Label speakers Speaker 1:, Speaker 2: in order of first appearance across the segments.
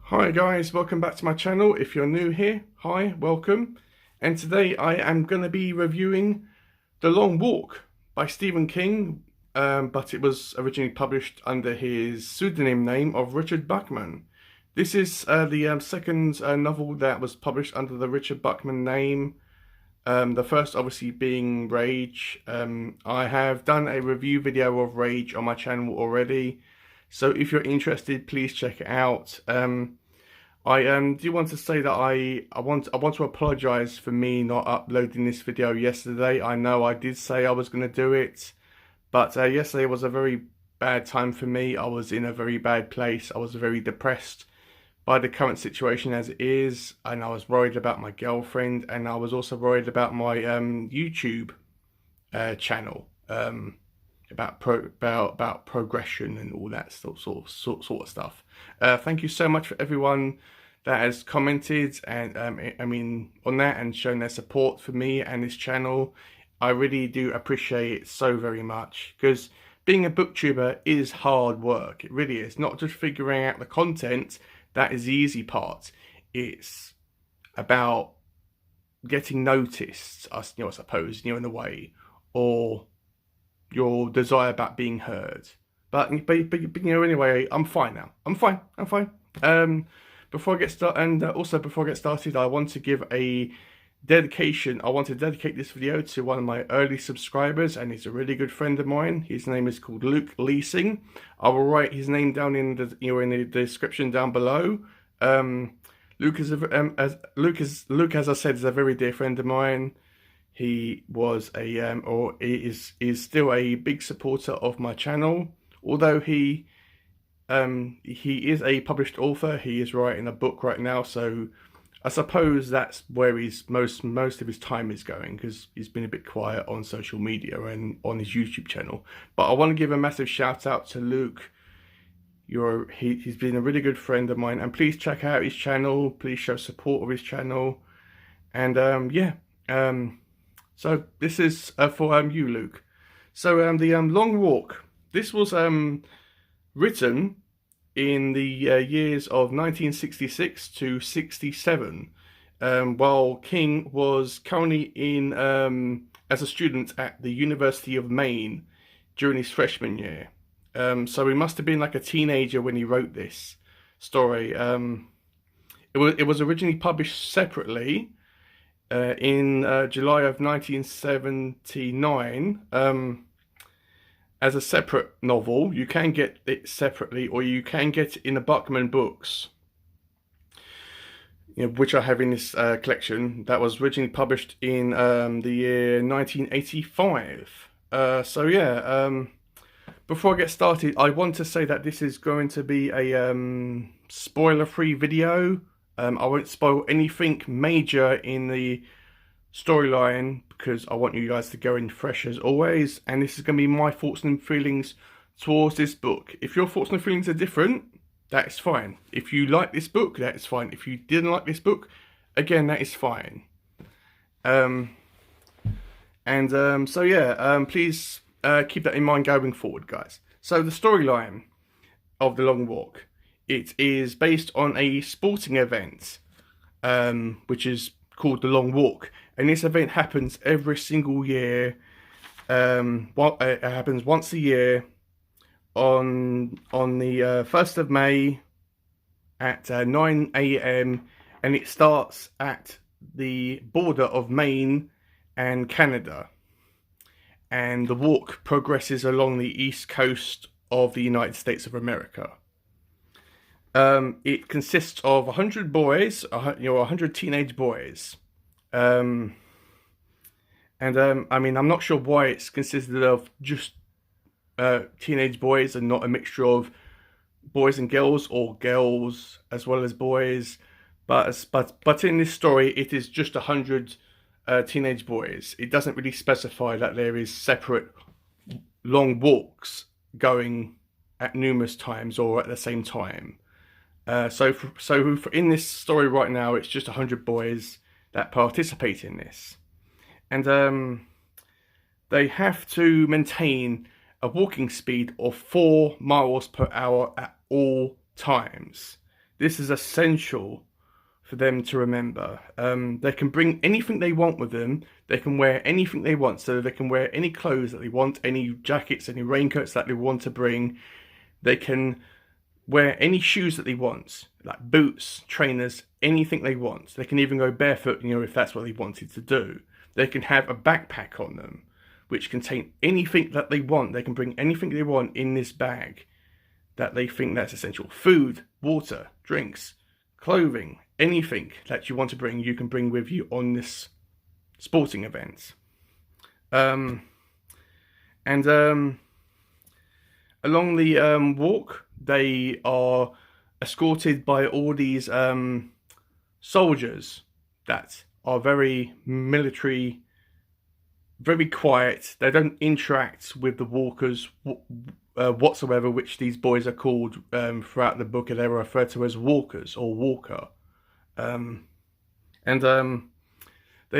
Speaker 1: Hi guys, welcome back to my channel. If you're new here, hi, welcome. And today I am going to be reviewing The Long Walk by Stephen King, but it was originally published under his pseudonym name of Richard Bachman. This is the second novel that was published under the Richard Bachman name. The first obviously being Rage. I have done a review video of Rage on my channel already. So if you're interested, please check it out. I do want to say that I want to apologise for me not uploading this video yesterday. I know I did say I was going to do it, but yesterday was a very bad time for me. I was in a very bad place. I was very depressed by the current situation as it is, and I was worried about my girlfriend, and I was also worried about my YouTube channel. About progression and all that sort of stuff. Thank you so much for everyone that has commented and I mean on that and shown their support for me and this channel. I really do appreciate it so very much, because being a booktuber is hard work. It really is. Not just figuring out the content, that is the easy part. It's about getting noticed, I suppose, in a way, or your desire about being heard. But anyway, I'm fine now. I'm fine. Before I get started, and also before I get started, I want to give a dedication. I want to dedicate this video to one of my early subscribers, and he's a really good friend of mine. His name is called Luke Leihsing. I will write his name down in the in the description down below. Luke is Luke, as I said, is a very dear friend of mine. He was or is still a big supporter of my channel. Although he is a published author, he is writing a book right now. So I suppose that's where his most of his time is going, because he's been a bit quiet on social media and on his YouTube channel. But I want to give a massive shout out to Luke. He's been a really good friend of mine, and please check out his channel. Please show support of his channel, and so this is for you, Luke. So the Long Walk. This was written in the years of 1966 to 67, while King was currently in as a student at the University of Maine during his freshman year. So he must have been like a teenager when he wrote this story. It was originally published separately in July of 1979 as a separate novel. You can get it separately, or you can get it in the Bachman books, which I have in this collection. That was originally published in the year 1985. So yeah, before I get started, I want to say that this is going to be a spoiler-free video. I won't spoil anything major in the storyline, because I want you guys to go in fresh as always. And this is going to be my thoughts and feelings towards this book. If your thoughts and feelings are different, that is fine. If you like this book, that is fine. If you didn't like this book, again, that is fine. So yeah, please keep that in mind going forward, guys. So the storyline of The Long Walk. It is based on a sporting event, which is called The Long Walk. And this event happens every single year. It happens once a year on the 1st of May at 9 AM. And it starts at the border of Maine and Canada. And the walk progresses along the east coast of the United States of America. It consists of 100 boys, 100 teenage boys. I mean, I'm not sure why it's consisted of just teenage boys and not a mixture of boys and girls, or girls as well as boys. But in this story, it is just 100 teenage boys. It doesn't really specify that there is separate long walks going at numerous times or at the same time. So in this story right now, it's just 100 boys that participate in this, and they have to maintain a walking speed of 4 miles per hour at all times. this is essential for them to remember. They can bring anything they want with them. They can wear anything they want. So they can wear any clothes that they want, any jackets, any raincoats that they want to bring. They can wear any shoes that they want, like boots, trainers, anything they want. They can even go barefoot, if that's what they wanted to do. They can have a backpack on them, which contain anything that they want. They can bring anything they want in this bag that they think that's essential. Food, water, drinks, clothing, anything that you want to bring, you can bring with you on this sporting event. Along the walk, they are escorted by all these soldiers that are very military, very quiet. They don't interact with the walkers whatsoever, which these boys are called throughout the book. They were referred to as walkers or walker. They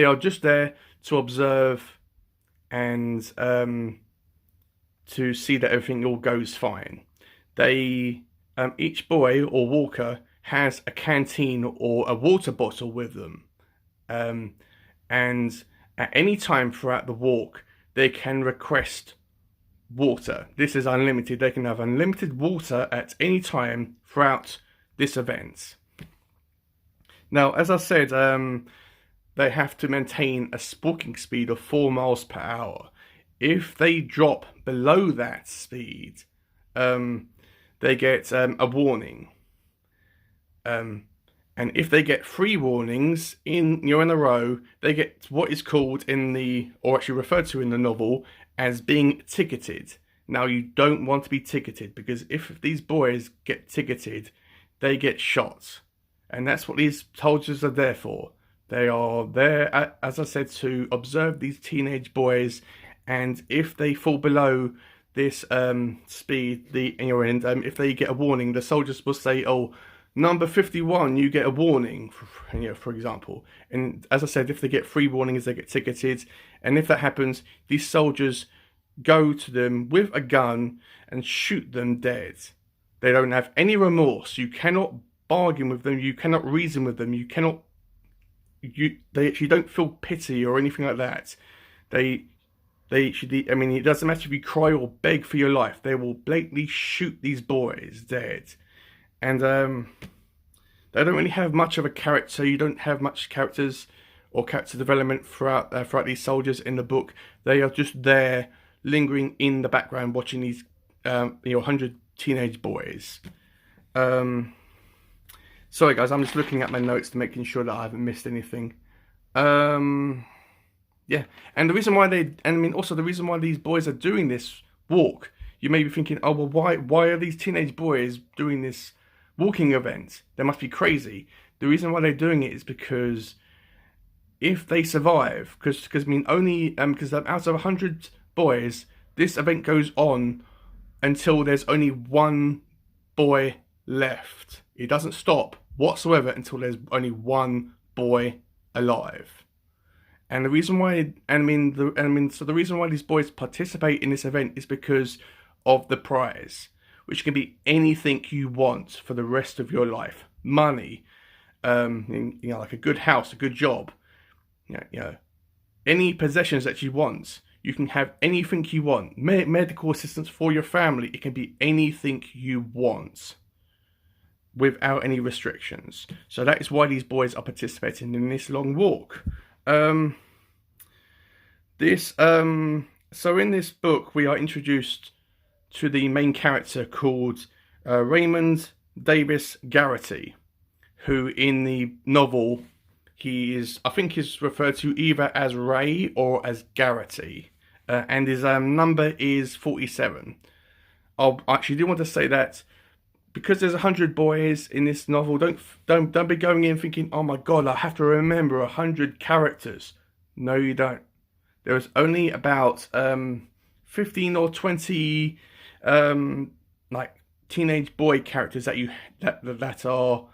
Speaker 1: are just there to observe and to see that everything all goes fine. They, each boy or walker has a canteen or a water bottle with them. And at any time throughout the walk, they can request water. This is unlimited. They can have unlimited water at any time throughout this event. Now, as I said, they have to maintain a walking speed of 4 miles per hour. If they drop below that speed, they get a warning. And if they get 3 warnings in a row, they get what is called or actually referred to in the novel as being ticketed. Now, you don't want to be ticketed, because if these boys get ticketed, they get shot. And that's what these soldiers are there for. They are there, as I said, to observe these teenage boys. And if they fall below this speed, if they get a warning, the soldiers will say, "Oh, number 51, you get a warning," for example. And as I said, if they get 3 warnings, they get ticketed. And if that happens, these soldiers go to them with a gun and shoot them dead. They don't have any remorse. You cannot bargain with them. You cannot reason with them. They actually don't feel pity or anything like that. It doesn't matter if you cry or beg for your life. They will blatantly shoot these boys dead. And they don't really have much of a character. You don't have much characters or character development throughout these soldiers in the book. They are just there, lingering in the background, watching these 100 teenage boys. Sorry guys, I'm just looking at my notes to making sure that I haven't missed anything. Yeah, and the reason why the reason why these boys are doing this walk, you may be thinking, oh well, why are these teenage boys doing this walking event? They must be crazy. The reason why they're doing it is because if they survive, because out of 100 boys, this event goes on until there's only 1 boy left. It doesn't stop whatsoever until there's only 1 boy alive. And the reason why, the reason why these boys participate in this event is because of the prize, which can be anything you want for the rest of your life. Money, like a good house, a good job, any possessions that you want. You can have anything you want. Medical assistance for your family. It can be anything you want without any restrictions. So that is why these boys are participating in this long walk. So in this book, we are introduced to the main character called Raymond Davis Garrity, who in the novel, I think he's referred to either as Ray or as Garrity, and his number is 47. I actually do want to say that because there's 100 boys in this novel, don't be going in thinking, oh my god, I have to remember 100 characters. No, you don't. There's only about 15 or 20 like teenage boy characters that are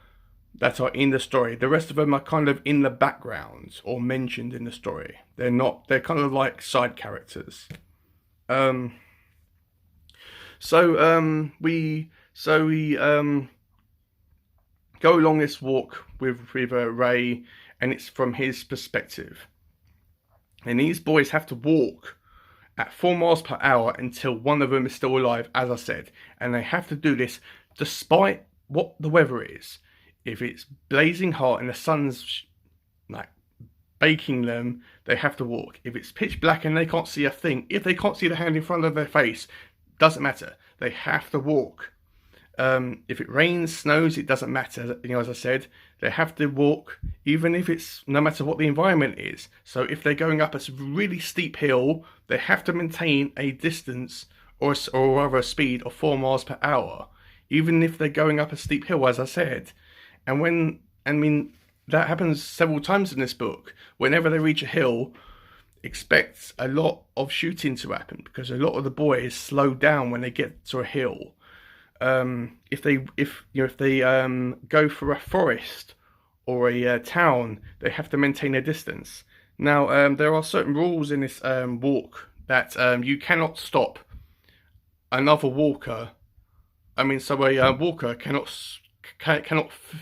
Speaker 1: in the story. The rest of them are kind of in the background or mentioned in the story. They're kind of like side characters. We go along this walk with Ray, and it's from his perspective. And these boys have to walk at 4 miles per hour until one of them is still alive, as I said. And they have to do this despite what the weather is. If it's blazing hot and the sun's like baking them, they have to walk. If it's pitch black and they can't see a thing, if they can't see the hand in front of their face, doesn't matter. They have to walk. If it rains, snows, it doesn't matter. You know, as I said, they have to walk, even if it's no matter what the environment is. So if they're going up a really steep hill, they have to maintain a distance or rather a speed of 4 miles per hour, even if they're going up a steep hill, as I said. And that happens several times in this book. Whenever they reach a hill, expect a lot of shooting to happen, because a lot of the boys slow down when they get to a hill. If they go for a forest or a town, they have to maintain a distance. Now, there are certain rules in this walk that you cannot stop another walker. So a walker cannot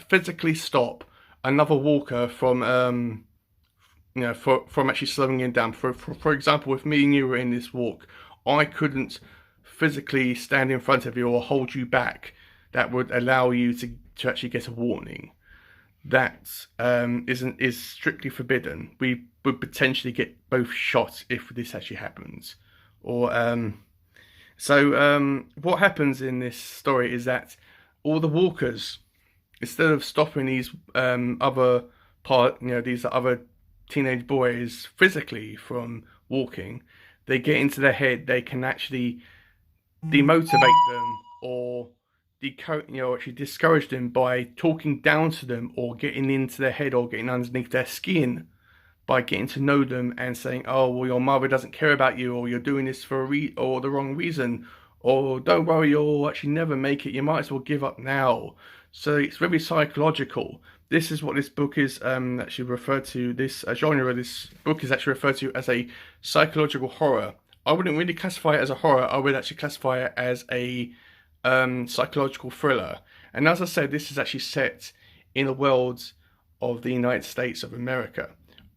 Speaker 1: physically stop another walker from from actually slowing him down. For example, if me and you were in this walk, I couldn't physically stand in front of you or hold you back. That would allow you to actually get a warning. That is strictly forbidden. We would potentially get both shot if this actually happens. Or what happens in this story is that all the walkers, instead of stopping these other teenage boys physically from walking, they get into their head. They can actually demotivate them or actually discourage them by talking down to them or getting into their head or getting underneath their skin, by getting to know them and saying, oh, well, your mother doesn't care about you, or you're doing this for or the wrong reason, or don't worry, you'll actually never make it, you might as well give up now. So it's very psychological. This is what this book is actually referred to. This genre of this book is actually referred to as a psychological horror. I wouldn't really classify it as a horror. I would actually classify it as a psychological thriller. And as I said, this is actually set in the world of the United States of America,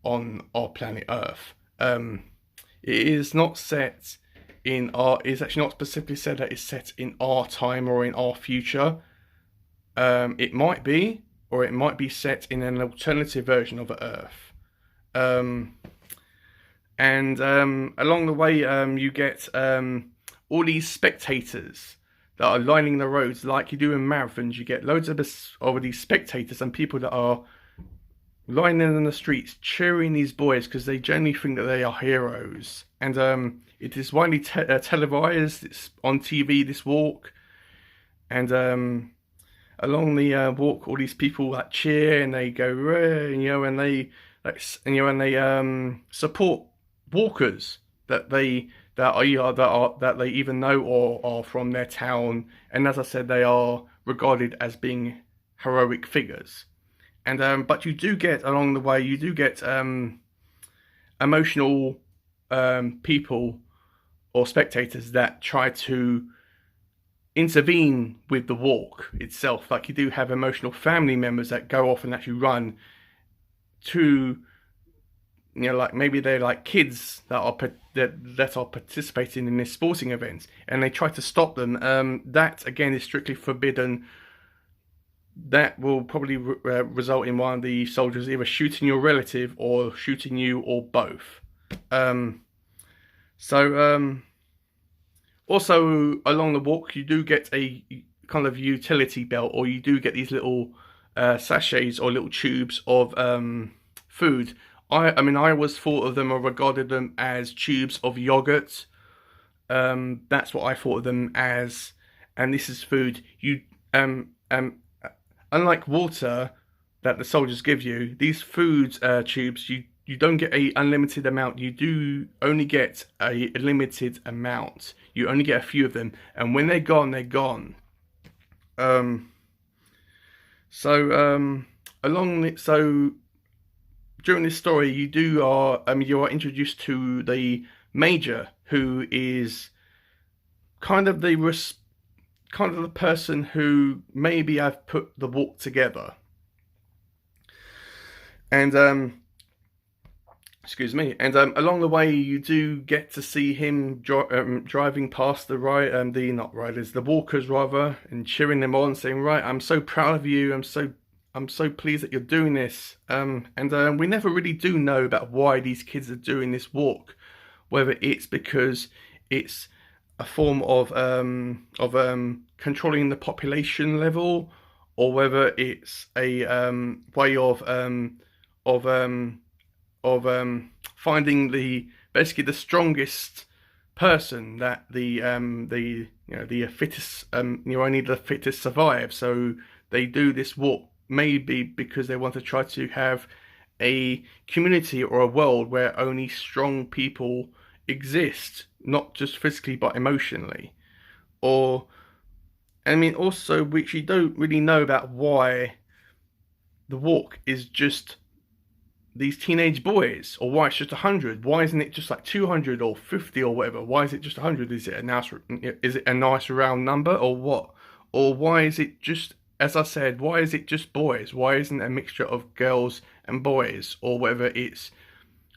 Speaker 1: on our planet Earth. It is not set in it's actually not specifically said that it's set in our time or in our future. It might be, or it might be set in an alternative version of Earth. And along the way, you get all these spectators that are lining the roads like you do in marathons. You get loads of these spectators and people that are lining in the streets cheering these boys because they genuinely think that they are heroes. And it is widely televised. It's on TV, this walk. And along the walk, all these people like cheer and they go, and they support walkers that they even know or are from their town. And as I said, they are regarded as being heroic figures. And but you do get, along the way, you do get emotional people or spectators that try to intervene with the walk itself. Like, you do have emotional family members that go off and actually run to, like maybe they're like kids that are participating in this sporting event, and they try to stop them. That again is strictly forbidden. That will probably result in one of the soldiers either shooting your relative or shooting you, or both. Also along the walk, you do get a kind of utility belt, or you do get these little sachets or little tubes of food. I always thought of them or regarded them as tubes of yogurt. That's what I thought of them as, and this is food. You unlike water that the soldiers give you, these food tubes, you don't get a unlimited amount. You do only get a limited amount. You only get a few of them, and when they're gone, they're gone. During this story, you are introduced to the major, who is kind of kind of the person who maybe I've put the walk together. And excuse me. And along the way, you do get to see him driving past the the walkers rather, and cheering them on, saying, "Right, I'm so proud of you. I'm so pleased that you're doing this." And we never really do know about why these kids are doing this walk, whether it's because it's a form of controlling the population level, or whether it's a way of finding basically the strongest person, that the fittest, only the fittest survive. So they do this walk maybe because they want to try to have a community or a world where only strong people exist, not just physically but emotionally. Or, I mean, also, which you don't really know about why the walk is just these teenage boys, or why it's just 100. Why isn't it just like 200 or 50 or whatever? Why is it just 100? Is it a nice round number, or what? Or why is it just, as I said, why is it just boys? Why isn't it a mixture of girls and boys, or whether it's,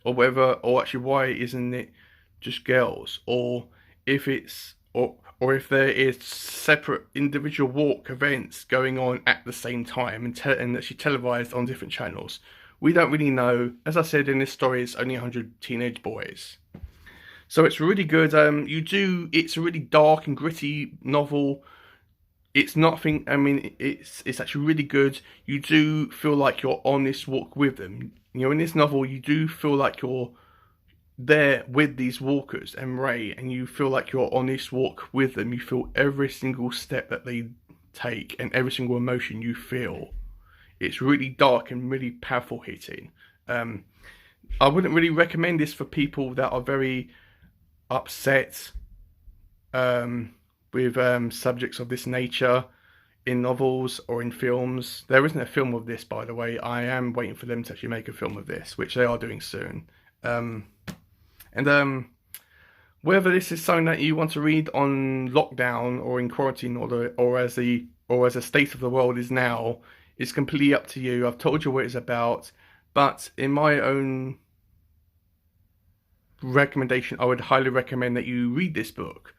Speaker 1: or actually, why isn't it just girls? Or if it's, or if there is separate individual walk events going on at the same time and actually televised on different channels. We don't really know. As I said, in this story, it's only 100 teenage boys. So it's really good. It's a really dark and gritty novel. It's nothing, I mean, it's actually really good. You do feel like you're on this walk with them. In this novel, you do feel like you're there with these walkers and Ray, and you feel like you're on this walk with them. You feel every single step that they take and every single emotion you feel. It's really dark and really powerful hitting. I wouldn't really recommend this for people that are very upset with subjects of this nature in novels or in films. There isn't a film of this, by the way. I am waiting for them to actually make a film of this, which they are doing soon. And whether this is something that you want to read on lockdown or in quarantine, or as the state of the world is now, is completely up to you. I've told you what it's about, but in my own recommendation, I would highly recommend that you read this book.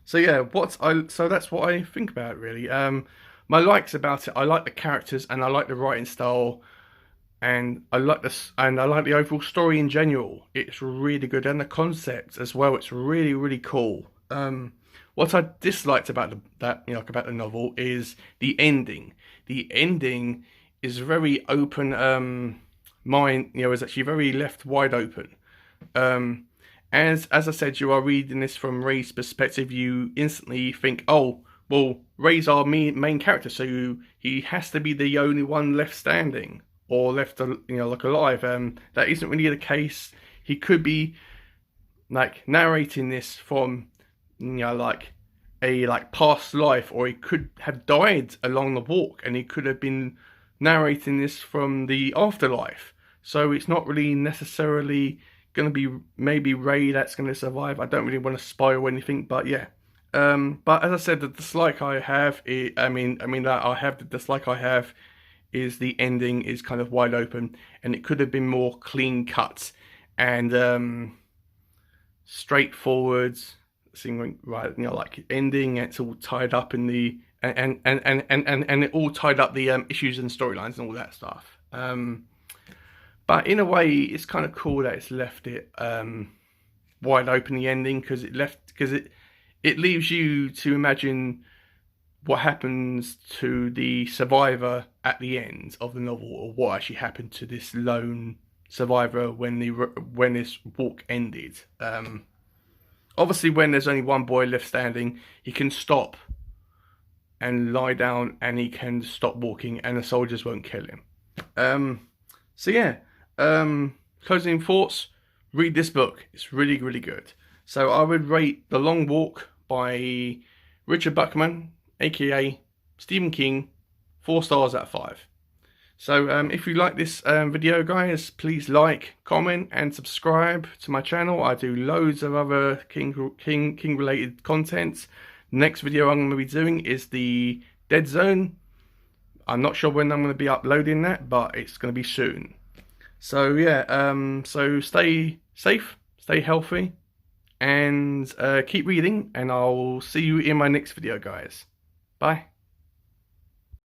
Speaker 1: So yeah, so that's what I think about it, really. My likes about it: I like the characters and I like the writing style. And I like the overall story in general. It's really good, and the concept as well. It's really, really cool. What I disliked about the novel is the ending. The ending is very open. Is actually very left wide open. As I said, you are reading this from Ray's perspective. You instantly think, oh, well, Ray's our main character, so he has to be the only one left standing, or left, alive. That isn't really the case. He could be narrating this from, a past life, or he could have died along the walk, and he could have been narrating this from the afterlife. So it's not really necessarily going to be maybe Ray that's going to survive. I don't really want to spoil anything, but yeah. But as I said, the dislike I have, the dislike I have is the ending is kind of wide open, and it could have been more clean cut and straightforward. Seeing right, ending. It's all tied up in the and it all tied up the issues and storylines and all that stuff. But in a way, it's kind of cool that it's left it wide open, the ending, because it leaves you to imagine what happens to the survivor at the end of the novel, or what actually happened to this lone survivor when this walk ended. Obviously, when there's only one boy left standing, he can stop and lie down, and he can stop walking, and the soldiers won't kill him. So yeah, closing thoughts: read this book. It's really, really good. So I would rate The Long Walk by Richard Bachman, aka Stephen King, 4 stars out of 5. So if you like this video, guys, please like, comment and subscribe to my channel. I do loads of other King related content. Next video I'm going to be doing is the Dead Zone. I'm not sure when I'm going to be uploading that, but it's going to be soon. So yeah, so stay safe, stay healthy, and keep reading, and I'll see you in my next video, guys. Bye.